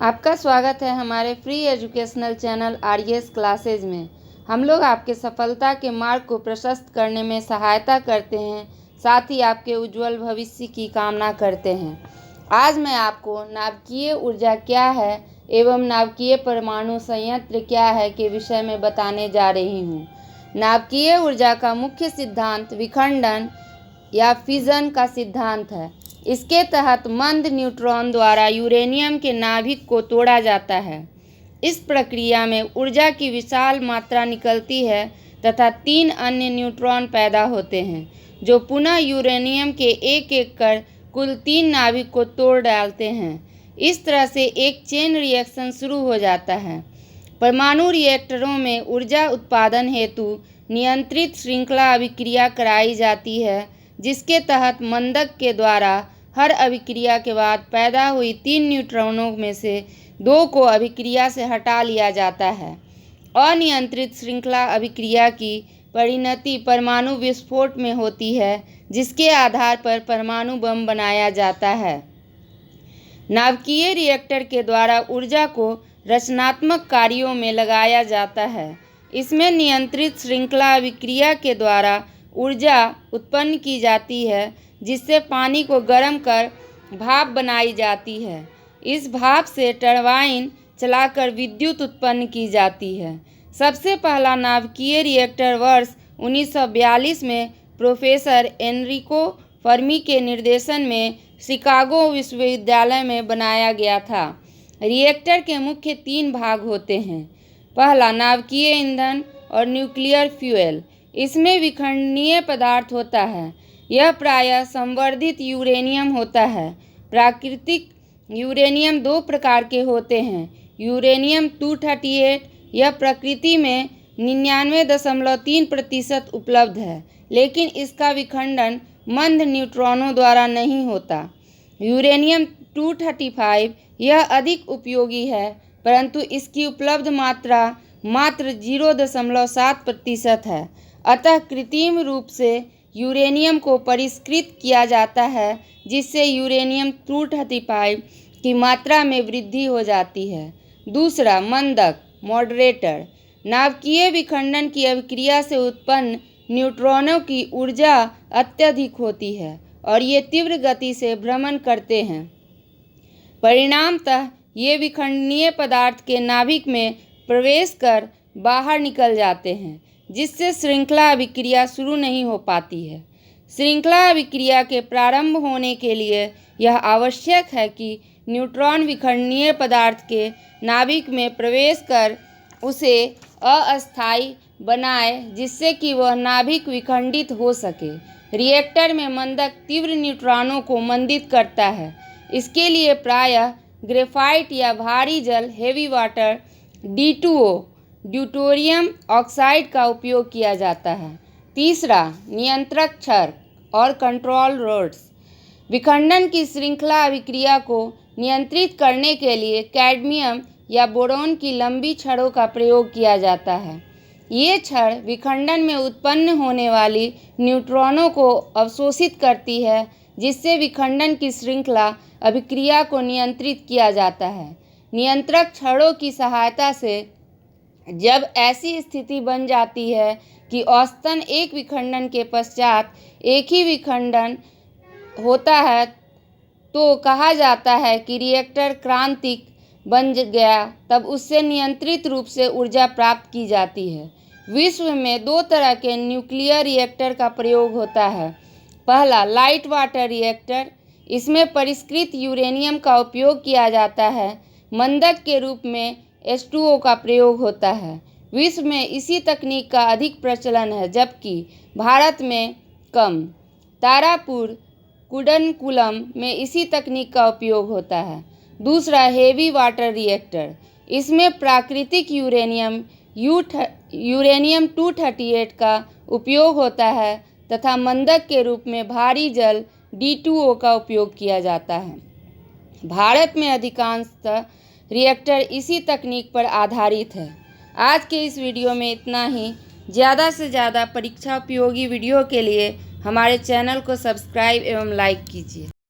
आपका स्वागत है हमारे free educational channel RS classes में। हम लोग आपके सफलता के मार्ग को प्रशस्त करने में सहायता करते हैं, साथ ही आपके उज्जवल भविष्य की कामना करते हैं। आज मैं आपको नाभिकीय ऊर्जा क्या है एवं नाभिकीय परमाणु संयंत्र क्या है के विषय में बताने जा रही हूँ। नाभिकीय ऊर्जा का मुख्य सिद्धांत विखंडन या फिजन का सिद्धांत है। इसके तहत मंद न्यूट्रॉन द्वारा यूरेनियम के नाभिक को तोड़ा जाता है। इस प्रक्रिया में ऊर्जा की विशाल मात्रा निकलती है तथा 3 अन्य न्यूट्रॉन पैदा होते हैं, जो पुनः यूरेनियम के एक कर कुल 3 नाभिक को तोड़ डालते हैं। इस तरह से एक चेन रिएक्शन शुरू हो जाता है। परमाणु रिएक्टरों में ऊर्जा उत्पादन हेतु नियंत्रित श्रृंखला अभिक्रिया कराई जाती है, जिसके तहत मंदक के द्वारा हर अभिक्रिया के बाद पैदा हुई 3 न्यूट्रॉनों में से 2 को अभिक्रिया से हटा लिया जाता है। अनियंत्रित श्रृंखला अभिक्रिया की परिणति परमाणु विस्फोट में होती है, जिसके आधार पर परमाणु बम बनाया जाता है। नाभिकीय रिएक्टर के द्वारा ऊर्जा को रचनात्मक कार्यों में लगाया जाता है। इसमें नियंत्रित श्रृंखला अभिक्रिया के द्वारा ऊर्जा उत्पन्न की जाती है, जिससे पानी को गर्म कर भाप बनाई जाती है। इस भाप से टरबाइन चलाकर विद्युत उत्पन्न की जाती है। सबसे पहला नाभिकीय रिएक्टर वर्ष 1942 में प्रोफेसर एनरिको फर्मी के निर्देशन में शिकागो विश्वविद्यालय में बनाया गया था। रिएक्टर के मुख्य 3 भाग होते हैं। पहला नाभिकीय ईंधन और न्यूक्लियर फ्यूल। इसमें विखंडनीय पदार्थ होता है। यह प्रायः संवर्धित यूरेनियम होता है। प्राकृतिक यूरेनियम 2 प्रकार के होते हैं। यूरेनियम 238 यह प्रकृति में 99.3% उपलब्ध है, लेकिन इसका विखंडन मंद न्यूट्रॉनों द्वारा नहीं होता। यूरेनियम 235 यह अधिक उपयोगी है, परंतु इसकी उपलब्ध मात्रा मात्र 0.7% है। अतः कृत्रिम रूप से यूरेनियम को परिष्कृत किया जाता है, जिससे यूरेनियम 235 की मात्रा में वृद्धि हो जाती है। दूसरा मंदक मॉडरेटर। नाभिकीय विखंडन की अभिक्रिया से उत्पन्न न्यूट्रॉनों की ऊर्जा अत्यधिक होती है और ये तीव्र गति से भ्रमण करते हैं। परिणामतः ये विखंडनीय पदार्थ के नाभिक में प्रवेश कर बाहर निकल जाते हैं, जिससे श्रृंखला अभिक्रिया शुरू नहीं हो पाती है। श्रृंखला अभिक्रिया के प्रारंभ होने के लिए यह आवश्यक है कि न्यूट्रॉन विखंडनीय पदार्थ के नाभिक में प्रवेश कर उसे अस्थायी बनाए, जिससे कि वह नाभिक विखंडित हो सके। रिएक्टर में मंदक तीव्र न्यूट्रॉनों को मंदित करता है। इसके लिए प्रायः ग्रेफाइट या भारी जल heavy water D2O deuterium oxide का उपयोग किया जाता है। तीसरा नियंत्रक छड़ और कंट्रोल रोड्स। विखंडन की श्रृंखला अभिक्रिया को नियंत्रित करने के लिए कैडमियम या बोरॉन की लंबी छड़ों का प्रयोग किया जाता है। ये छड़ विखंडन में उत्पन्न होने वाली न्यूट्रॉनों को अवशोषित करती है, जिससे विखंडन की श्रृंखला अभिक्रिया को नियंत्रित किया जाता है। नियंत्रक छड़ों की सहायता से जब ऐसी स्थिति बन जाती है कि औसतन एक विखंडन के पश्चात एक ही विखंडन होता है, तो कहा जाता है कि रिएक्टर क्रांतिक बन गया। तब उससे नियंत्रित रूप से ऊर्जा प्राप्त की जाती है। विश्व में 2 तरह के न्यूक्लियर रिएक्टर का प्रयोग होता है। पहला लाइट वाटर रिएक्टर। इसमें परिष्कृत यूरेनियम का उपयोग किया जाता है। मंदक के रूप में H2O का प्रयोग होता है। विश्व में इसी तकनीक का अधिक प्रचलन है, जबकि भारत में कम। तारापुर कुडनकुलम में इसी तकनीक का उपयोग होता है। दूसरा हेवी वाटर रिएक्टर। इसमें प्राकृतिक यूरेनियम 238 का उपयोग होता है तथा मंदक के रूप में भारी जल D2O का उपयोग किया जाता है। भारत में अधिकांशतः रिएक्टर इसी तकनीक पर आधारित है। आज के इस वीडियो में इतना ही। ज़्यादा से ज़्यादा परीक्षा उपयोगी वीडियो के लिए हमारे चैनल को सब्सक्राइब एवं लाइक कीजिए।